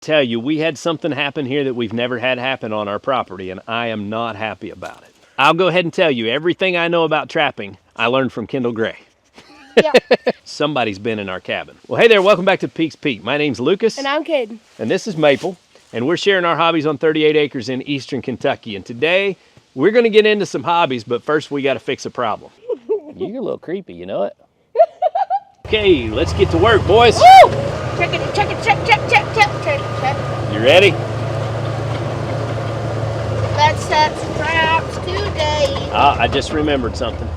Tell you, we had something happen here that we've never had happen on our property, and I am not happy about it. I'll go ahead and tell you, everything I know about trapping, I learned from Kendall Gray. Yeah. Somebody's been in our cabin. Well, hey there, welcome back to Peaks Peak. My name's Lucas. And I'm Caden. And this is Maple, and we're sharing our hobbies on 38 acres in eastern Kentucky. And today, we're gonna get into some hobbies, but first we gotta fix a problem. You're a little creepy, you know it? Okay, let's get to work, boys. Woo! Check it, check, check. You ready? Let's set some traps today. I just remembered something.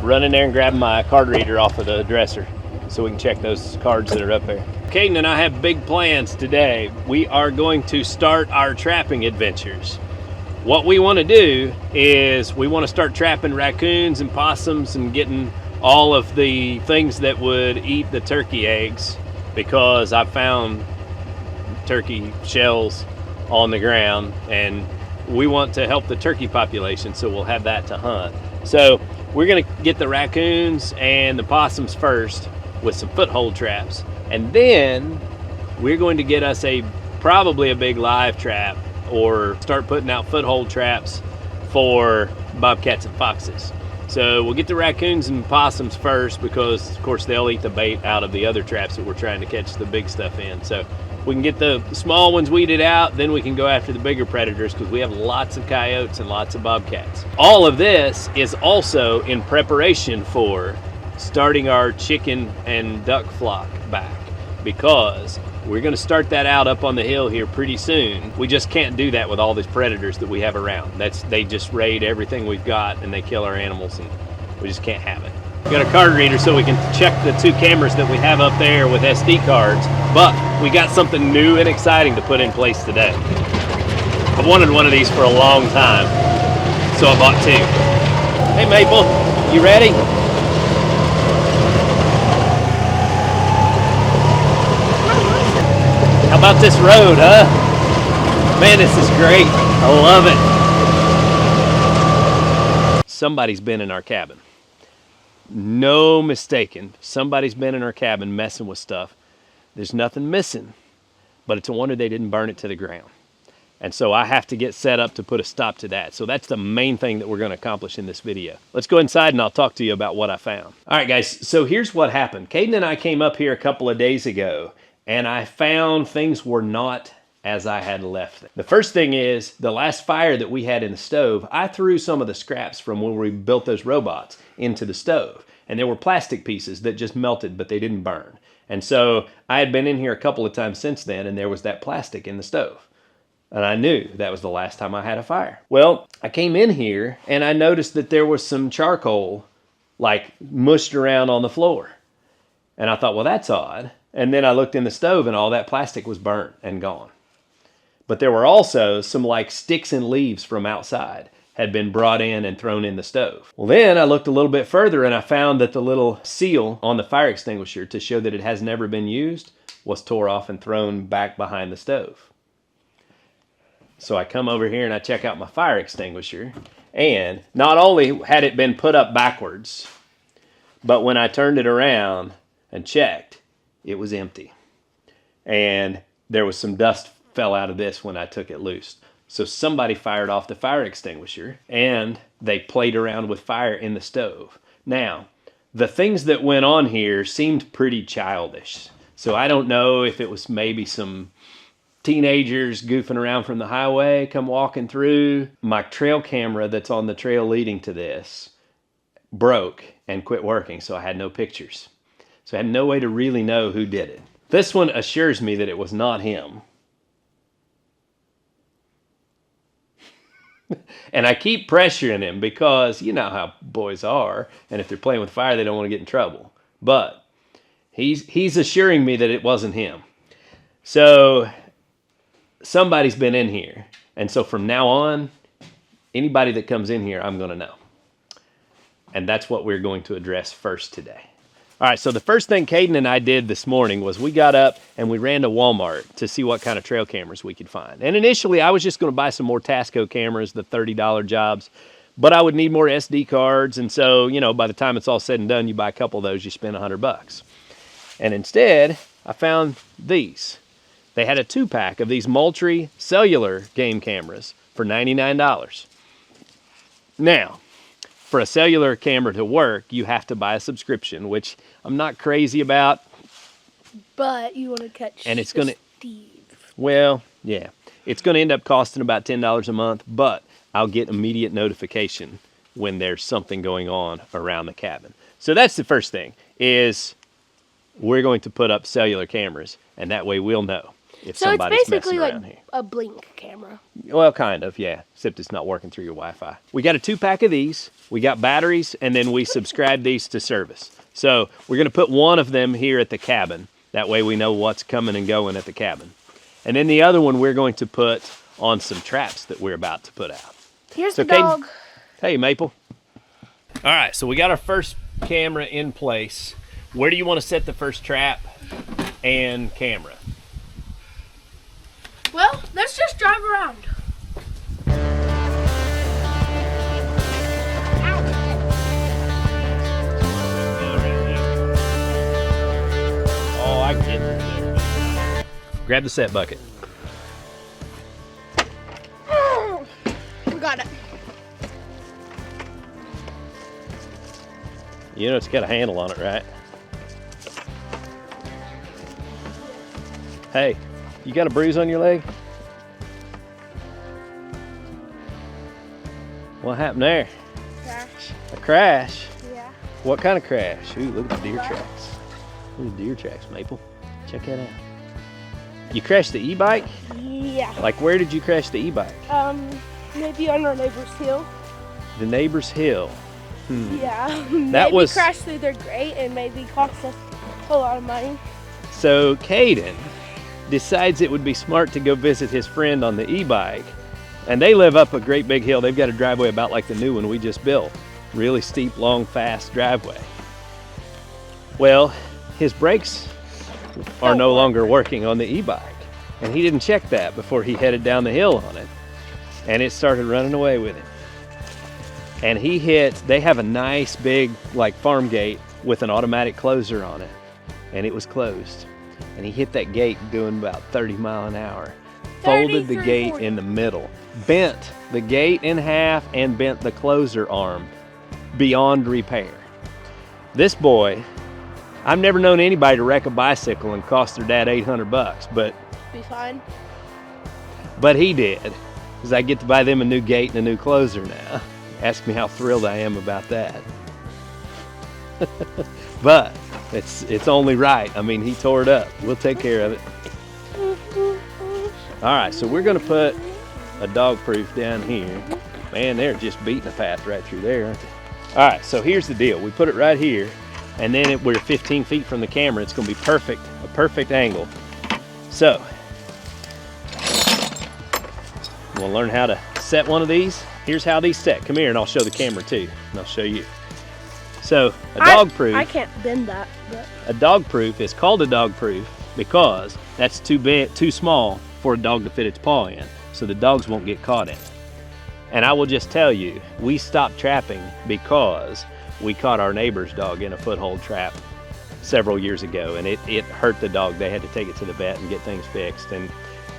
Run in there and grab my card reader off of the dresser so we can check those cards that are up there. Caden and I have big plans today. We are going to start our trapping adventures. What we want to do is we want to start trapping raccoons and possums and getting all of the things that would eat the turkey eggs, because I found turkey shells on the ground and we want to help the turkey population, so we'll have that to hunt. So we're gonna get the raccoons and the possums first with some foothold traps, and then we're going to get us probably a big live trap, or start putting out foothold traps for bobcats and foxes. So we'll get the raccoons and possums first, because of course they'll eat the bait out of the other traps that we're trying to catch the big stuff in. So we can get the small ones weeded out, then we can go after the bigger predators, because we have lots of coyotes and lots of bobcats. All of this is also in preparation for starting our chicken and duck flock back, because we're going to start that out up on the hill here pretty soon. We just can't do that with all these predators that we have around. They just raid everything we've got and they kill our animals, and we just can't have it. We got a card reader so we can check the 2 cameras that we have up there with SD cards, but we got something new and exciting to put in place today. I've wanted one of these for a long time, so I bought 2. Hey Maple, you ready? How about this road, huh? Man, this is great. I love it. Somebody's been in our cabin. No mistaken. Somebody's been in our cabin messing with stuff. There's nothing missing, but it's a wonder they didn't burn it to the ground. And so I have to get set up to put a stop to that. So that's the main thing that we're going to accomplish in this video. Let's go inside and I'll talk to you about what I found. All right, guys, so here's what happened. Caden and I came up here a couple of days ago, and I found things were not as I had left them. The first thing is, the last fire that we had in the stove, I threw some of the scraps from when we built those robots into the stove. And there were plastic pieces that just melted, but they didn't burn. And so I had been in here a couple of times since then, and there was that plastic in the stove. And I knew that was the last time I had a fire. Well, I came in here and I noticed that there was some charcoal like mushed around on the floor. And I thought, well, that's odd. And then I looked in the stove and all that plastic was burnt and gone. But there were also some like sticks and leaves from outside had been brought in and thrown in the stove. Well, then I looked a little bit further and I found that the little seal on the fire extinguisher, to show that it has never been used, was tore off and thrown back behind the stove. So I come over here and I check out my fire extinguisher, and not only had it been put up backwards, but when I turned it around and checked, it was empty. And there was some dust fell out of this when I took it loose. So somebody fired off the fire extinguisher and they played around with fire in the stove. Now, the things that went on here seemed pretty childish. So I don't know if it was maybe some teenagers goofing around from the highway come walking through. My trail camera that's on the trail leading to this broke and quit working, so I had no pictures. So I had no way to really know who did it. This one assures me that it was not him. And I keep pressuring him, because you know how boys are, and if they're playing with fire, they don't want to get in trouble. But he's assuring me that it wasn't him. So somebody's been in here. And so from now on, anybody that comes in here, I'm going to know. And that's what we're going to address first today. All right, so the first thing Caden and I did this morning was we got up and we ran to Walmart to see what kind of trail cameras we could find. And initially, I was just going to buy some more Tasco cameras, the $30 jobs, but I would need more SD cards. And so, you know, by the time it's all said and done, you buy a couple of those, you spend $100. And instead, I found these. They had a 2-pack of these Moultrie cellular game cameras for $99. Now, for a cellular camera to work, you have to buy a subscription, which I'm not crazy about. But you want to catch And it's gonna, Steve. well, yeah. It's going to end up costing about $10 a month, but I'll get immediate notification when there's something going on around the cabin. So that's the first thing, is we're going to put up cellular cameras, and that way we'll know if So it's somebody's basically messing like around here. a blink camera. Well, kind of, yeah, except it's not working through your Wi-Fi. We got a 2-pack of these, we got batteries, and then we subscribe these to service. So we're going to put one of them here at the cabin. That way we know what's coming and going at the cabin. And then the other one we're going to put on some traps that we're about to put out. Here's So the dog. Hey, Maple. All right, so we got our first camera in place. Where do you want to set the first trap and camera? Well, let's just drive around. Oh, I get it there. Grab the set bucket. We got it. You know it's got a handle on it, right? Hey, you got a bruise on your leg? What happened there? Crash. A crash? Yeah. What kind of crash? Ooh, look at the deer tracks. Look at the deer tracks, Maple. Check that out. You crashed the e-bike? Yeah. Like, where did you crash the e-bike? Maybe on our neighbor's hill. The neighbor's hill. Yeah. That was crashed through their grate and maybe cost us a lot of money. So Caden decides it would be smart to go visit his friend on the e-bike, and they live up a great big hill. They've got a driveway about like the new one we just built. Really steep, long, fast driveway. Well, his brakes are no longer working on the e-bike, and he didn't check that before he headed down the hill on it, and it started running away with him. And he hit, they have a nice big like farm gate with an automatic closer on it, and it was closed. And he hit that gate doing about 30 miles an hour. Folded the 33, gate 40. in the middle, bent the gate in half and bent the closer arm beyond repair. This boy, I've never known anybody to wreck a bicycle and cost their dad $800, Be fine. but he did, because I get to buy them a new gate and a new closer now. Ask me how thrilled I am about that. But it's only right. I mean, he tore it up. We'll take care of it. All right, so we're gonna put a dog proof down here. Man, they're just beating a path right through there, aren't they? All right, so here's the deal. We put it right here, and then we're 15 feet from the camera. It's gonna be perfect, a perfect angle. So, we'll learn how to set one of these. Here's how these set. Come here and I'll show the camera too, and I'll show you. So, a dog proof. I can't bend that, but A dog proof is called a dog proof because that's too big, too small for a dog to fit its paw in, so the dogs won't get caught in it. And I will just tell you, we stopped trapping because we caught our neighbor's dog in a foothold trap several years ago, and it hurt the dog. They had to take it to the vet and get things fixed, and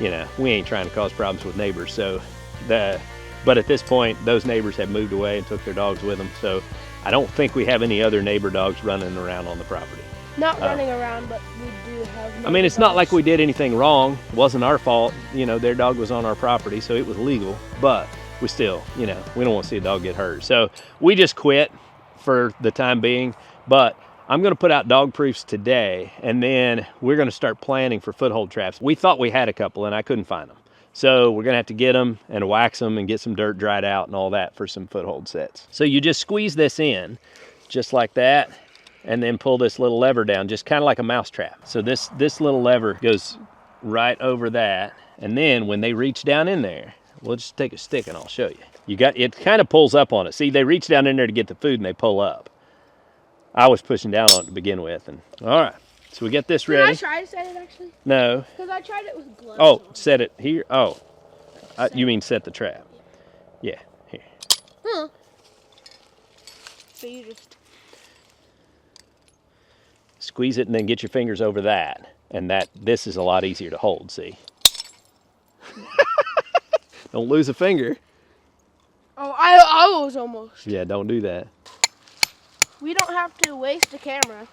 you know, we ain't trying to cause problems with neighbors. So but at this point, those neighbors have moved away and took their dogs with them, so I don't think we have any other neighbor dogs running around on the property. not running around, but we do have. I mean, it's not dogs. like we did anything wrong. It wasn't our fault. You know, their dog was on our property, so it was legal, but we still, you know, we don't want to see a dog get hurt. So we just quit for the time being, but I'm going to put out dog proofs today, and then we're going to start planning for foothold traps. We thought we had a couple, and I couldn't find them. So we're going to have to get them and wax them and get some dirt dried out and all that for some foothold sets. So you just squeeze this in just like that, and then pull this little lever down, just kind of like a mouse trap. So this little lever goes right over that, and then when they reach down in there, we'll just take a stick and I'll show you. It kind of pulls up on it. See, they reach down in there to get the food and they pull up. I was pushing down on it to begin with. And all right, so we get this ready. Did I try to set it actually? No. Because I tried it with gloves. Oh, on. set it here. Oh, you mean set the trap? Yeah, here. Huh. So you just. Squeeze it and then get your fingers over that. And this is a lot easier to hold, see? Don't lose a finger. Oh, I was almost. Yeah, don't do that. We don't have to waste the camera.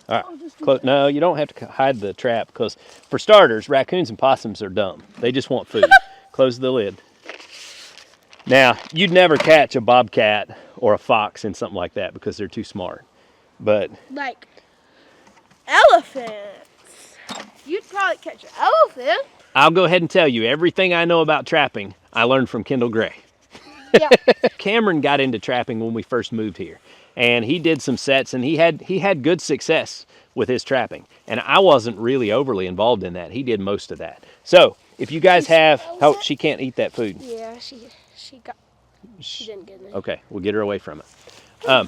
All right, no, you don't have to hide the trap because, for starters, raccoons and possums are dumb. They just want food. Close the lid. Now, you'd never catch a bobcat or a fox in something like that because they're too smart. But like elephants, you'd probably catch an elephant. I'll go ahead and tell you, everything I know about trapping, I learned from Kendall Gray. Yeah. Cameron got into trapping when we first moved here, and he did some sets, and he had good success with his trapping. And I wasn't really overly involved in that. He did most of that. So if you guys have, oh, she can't eat that food. Yeah, she didn't get it. Okay, we'll get her away from it.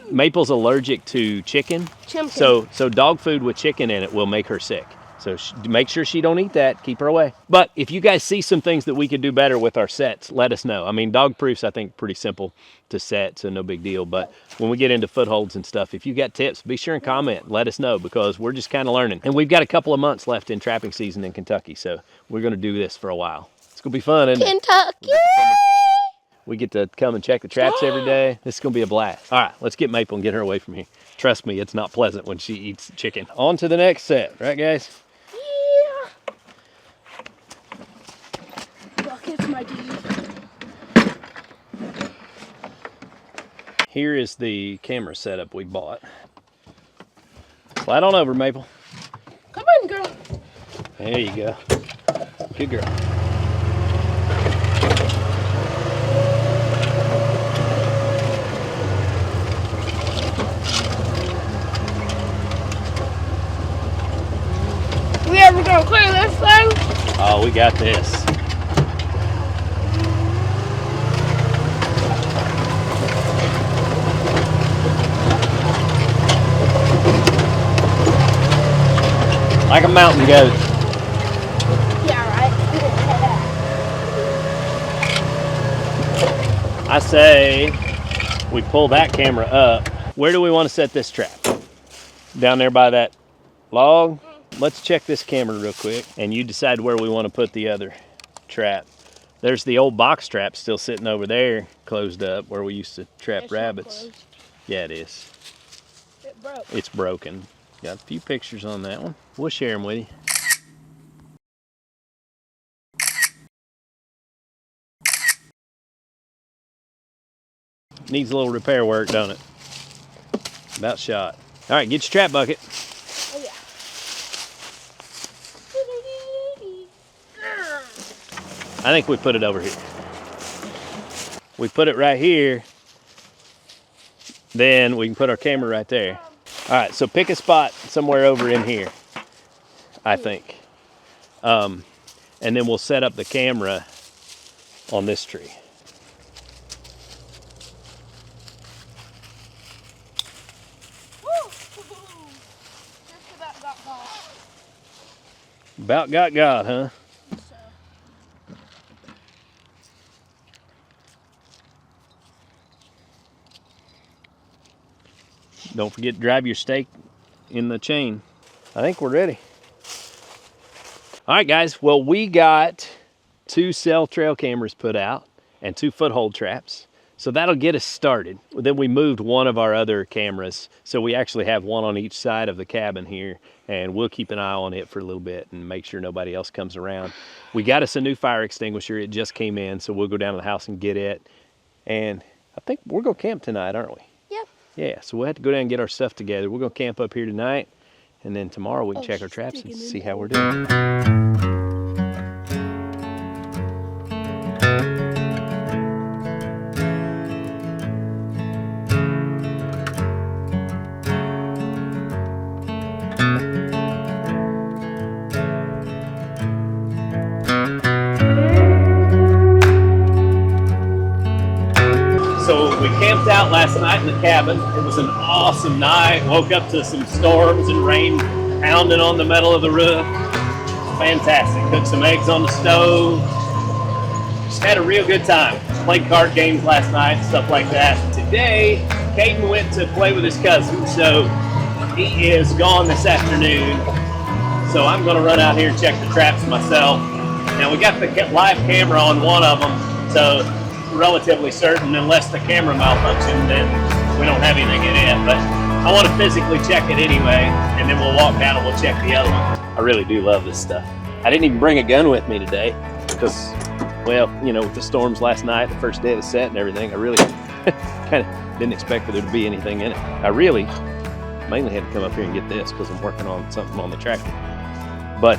Maple's allergic to chicken, Chimkin. so dog food with chicken in it will make her sick. So make sure she don't eat that. Keep her away. But if you guys see some things that we could do better with our sets, let us know. I mean, dog proofs, I think, pretty simple to set, so no big deal. But when we get into footholds and stuff, if you got tips, be sure and comment. Let us know because we're just kind of learning. And we've got a couple of months left in trapping season in Kentucky, so we're going to do this for a while. It's going to be fun, isn't it? Kentucky. We get to come and check the traps every day. This is going to be a blast. All right, let's get Maple and get her away from here. Trust me, it's not pleasant when she eats chicken. On to the next set, right, guys? Buckets, my dude. Here is the camera setup we bought. Slide on over, Maple. Come on, girl. There you go. Good girl. We ever gonna clear this thing? Oh, we got this. Like a mountain goat. Yeah, right. I say we pull that camera up. Where do we want to set this trap? Down there by that log? Let's check this camera real quick and you decide where we want to put the other trap. There's the old box trap still sitting over there, closed up, where we used to trap It's rabbits. not closed. Yeah, it is. It broke. It's broken. Got a few pictures on that one. We'll share them with you. Needs a little repair work, don't it? About shot. All right, get your trap bucket. Oh, yeah. I think we put it over here. We put it right here. Then we can put our camera right there. All right, so pick a spot somewhere over in here, I think. And then we'll set up the camera on this tree. Just about got ball. About got, huh? Don't forget to drive your stake in the chain. I think we're ready. All right, guys. Well, we got 2 cell trail cameras put out and 2 foothold traps. So that'll get us started. Then we moved one of our other cameras. So we actually have one on each side of the cabin here, and we'll keep an eye on it for a little bit and make sure nobody else comes around. We got us a new fire extinguisher. It just came in, so we'll go down to the house and get it. And I think we're gonna camp tonight, aren't we? Yep. Yeah, so we'll have to go down and get our stuff together. We're gonna camp up here tonight, and then tomorrow we can check our traps and see how we're doing. So we camped out last night in the cabin. It was an awesome night. Woke up to some storms and rain pounding on the metal of the roof. Fantastic. Cooked some eggs on the stove. Just had a real good time. Played card games last night, stuff like that. Today, Caden went to play with his cousin, so he is gone this afternoon. So I'm going to run out here and check the traps myself. Now we got the live camera on one of them, so relatively certain, unless the camera malfunctioned, then we don't have anything in it. But I want to physically check it anyway, and then we'll walk down and we'll check the other one. I really do love this stuff. I didn't even bring a gun with me today because, well, you know, with the storms last night, the first day of the set and everything, I really kind of didn't expect there to be anything in it. I really mainly had to come up here and get this because I'm working on something on the tractor. But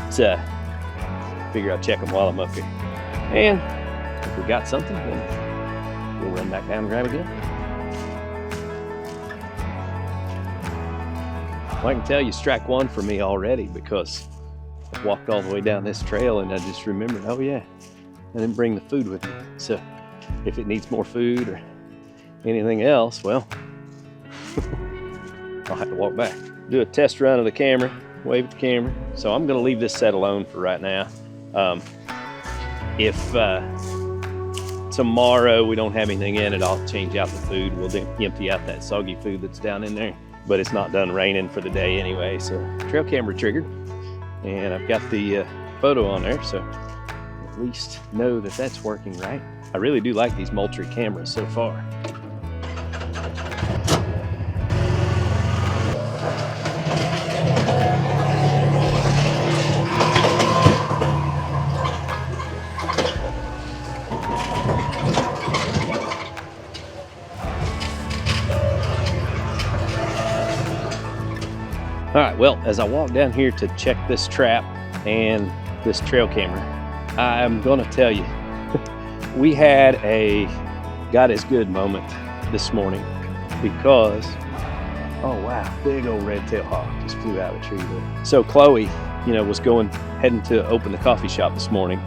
figure I'll check them while I'm up here. And if we got something, then we'll run back down and grab a gun. Well, I can tell you strike one for me already because I walked all the way down this trail and I just remembered, oh yeah, I didn't bring the food with me. So if it needs more food or anything else, well, I'll have to walk back. Do a test run of the camera, wave at the camera. So I'm gonna leave this set alone for right now. If tomorrow we don't have anything in it, I'll change out the food. We'll empty out that soggy food that's down in there. But it's not done raining for the day anyway, so trail camera triggered. And I've got the photo on there, so at least know that that's working right. I really do like these Moultrie cameras so far. All right, well, as I walk down here to check this trap and this trail camera, I'm gonna tell you, we had a God is good moment this morning because, oh wow, big old red-tailed hawk just flew out of a tree there. So Chloe, you know, was heading to open the coffee shop this morning,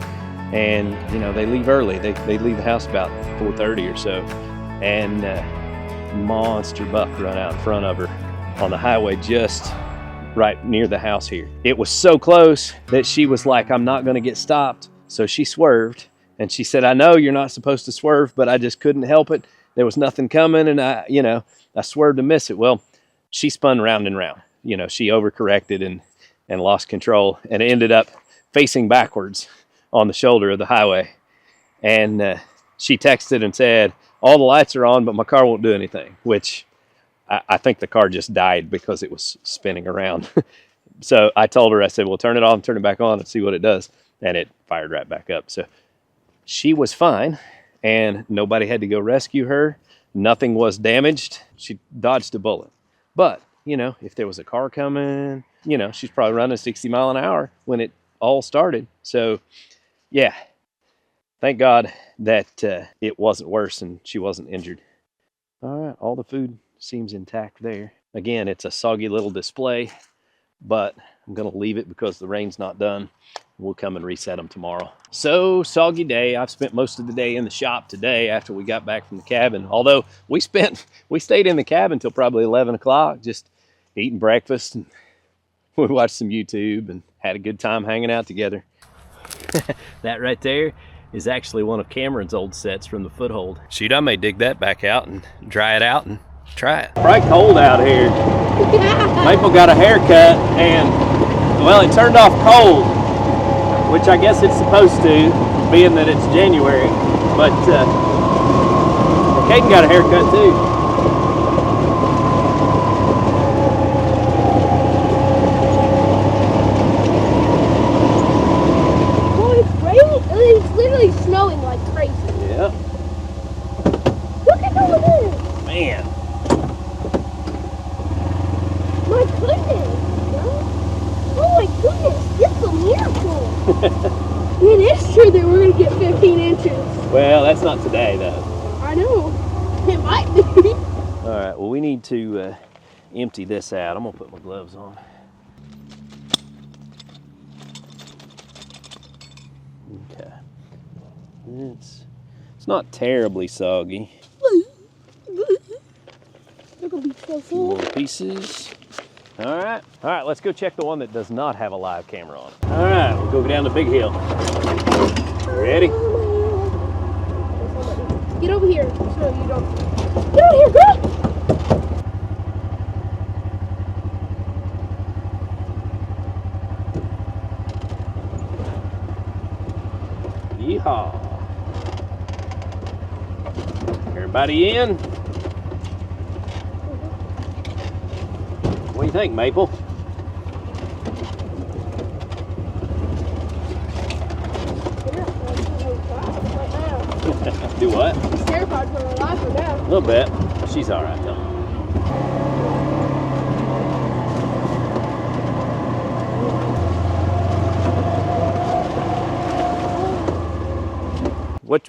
and you know, they leave early. They leave the house about 4:30 or so, and monster buck run out in front of her on the highway just right near the house here. It was so close that she was like, I'm not gonna get stopped. So she swerved and she said, I know you're not supposed to swerve, but I just couldn't help it. There was nothing coming and I swerved to miss it. Well, she spun round and round. You know, she overcorrected and lost control and ended up facing backwards on the shoulder of the highway. And she texted and said, all the lights are on, but my car won't do anything, which I think the car just died because it was spinning around. So I told her, I said, well, turn it off and turn it back on and see what it does. And it fired right back up. So she was fine and nobody had to go rescue her. Nothing was damaged. She dodged a bullet. But, you know, if there was a car coming, you know, she's probably running 60 miles an hour when it all started. So yeah, thank God that it wasn't worse and she wasn't injured. All right, all the food seems intact there. Again, it's a soggy little display, but I'm gonna leave it because the rain's not done. We'll come and reset them tomorrow. So, soggy day. I've spent most of the day in the shop today after we got back from the cabin. Although we stayed in the cabin till probably 11 o'clock, just eating breakfast, and we watched some YouTube and had a good time hanging out together. That right there is actually one of Cameron's old sets from the Foothold. Shoot, I may dig that back out and dry it out and try it. Bright cold out here. Maple got a haircut and, well, it turned off cold, which I guess it's supposed to, being that it's January. But Caden got a haircut too. Well, it's raining. It's literally snowing like crazy. Yeah. Look at all this. Man. My goodness. Oh my goodness. It's a miracle. It is true that we're going to get 15 inches. Well, that's not today though. I know. It might be. All right, well, we need to empty this out. I'm gonna put my gloves on. Okay. It's not terribly soggy. They're going to be so More full. pieces. All right, let's go check the one that does not have a live camera on it. All right, we'll go down the big hill. Ready? Get over here so you don't. Get over here, girl! Yeehaw. Everybody in? What do you think, Maple? Do what? She's terrified for her life right now. A little bit. She's all right though.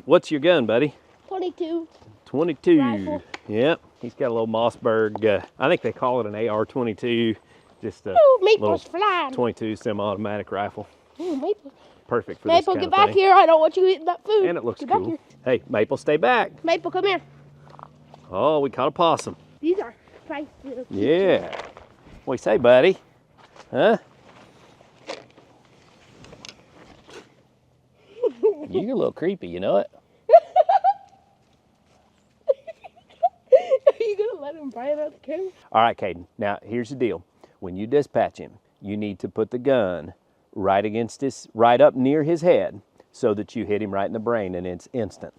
What's your gun, buddy? 22. 22. Rifle. Yep. He's got a little Mossberg. I think they call it an AR-22. Just a Ooh, little Maple's flying. 22 semi-automatic rifle. Ooh, Maple. Perfect for Maple, this get kind of back thing. here. I don't want you eating that food. And it looks Get back cool. here. Hey, Maple, stay back. Maple, come here. Oh, we caught a possum. These are spicy little creatures. Yeah. What do you say, buddy? Huh? You're a little creepy, you know it? Are you going to let him bite out the camera? All right, Caden. Now, here's the deal. When you dispatch him, you need to put the gun right against his, right up near his head so that you hit him right in the brain and it's instant.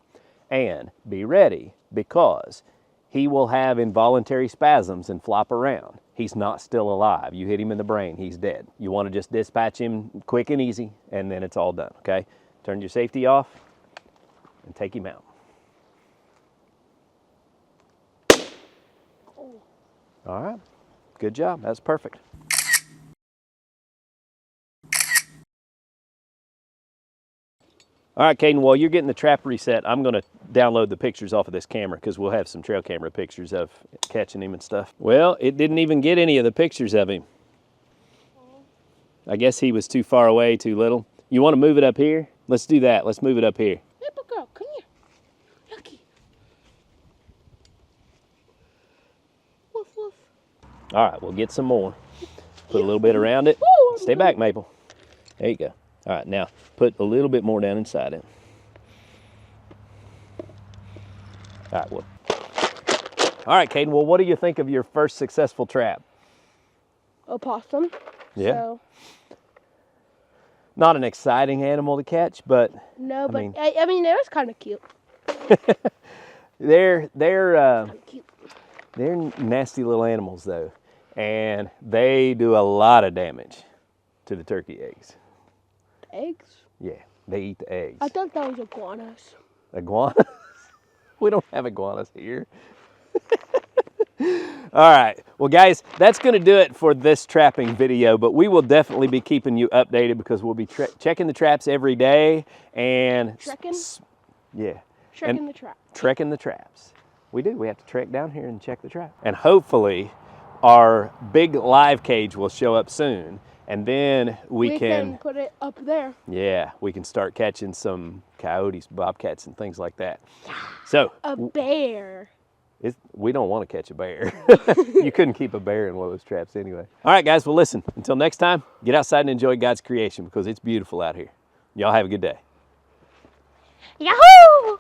And be ready because he will have involuntary spasms and flop around. He's not still alive. You hit him in the brain, he's dead. You want to just dispatch him quick and easy and then it's all done, okay? Turn your safety off and take him out. All right, good job, that's perfect. All right, Caden, while you're getting the trap reset, I'm gonna download the pictures off of this camera because we'll have some trail camera pictures of catching him and stuff. Well, it didn't even get any of the pictures of him. I guess he was too far away, too little. You wanna move it up here? Let's do that, let's move it up here. Maple girl, come here. Lucky. Woof, woof. All right, we'll get some more. Put a little bit around it. Woo, Stay back, Maple. There you go. All right, now put a little bit more down inside it. All right, well. All right, Caden, well, what do you think of your first successful trap? Opossum. Yeah. So, Not an exciting animal to catch, but no, but mean- I mean, it was kind of cute. they're Cute. nasty little animals though, and they do a lot of damage to the turkey eggs. Eggs? Yeah, they eat the eggs. I thought that was iguanas. Iguanas? We don't have iguanas here. All right, well guys, that's gonna do it for this trapping video, but we will definitely be keeping you updated because we'll be checking the traps every day and Trekking? yeah, Trekking the trap. trekking the traps. We have to trek down here and check the trap. And hopefully our big live cage will show up soon. And then we can put it up there. yeah, we can start catching some coyotes, bobcats, and things like that. So A bear. we don't want to catch a bear. You couldn't keep a bear in one of those traps anyway. All right, guys, well, listen, until next time, get outside and enjoy God's creation because it's beautiful out here. Y'all have a good day. Yahoo!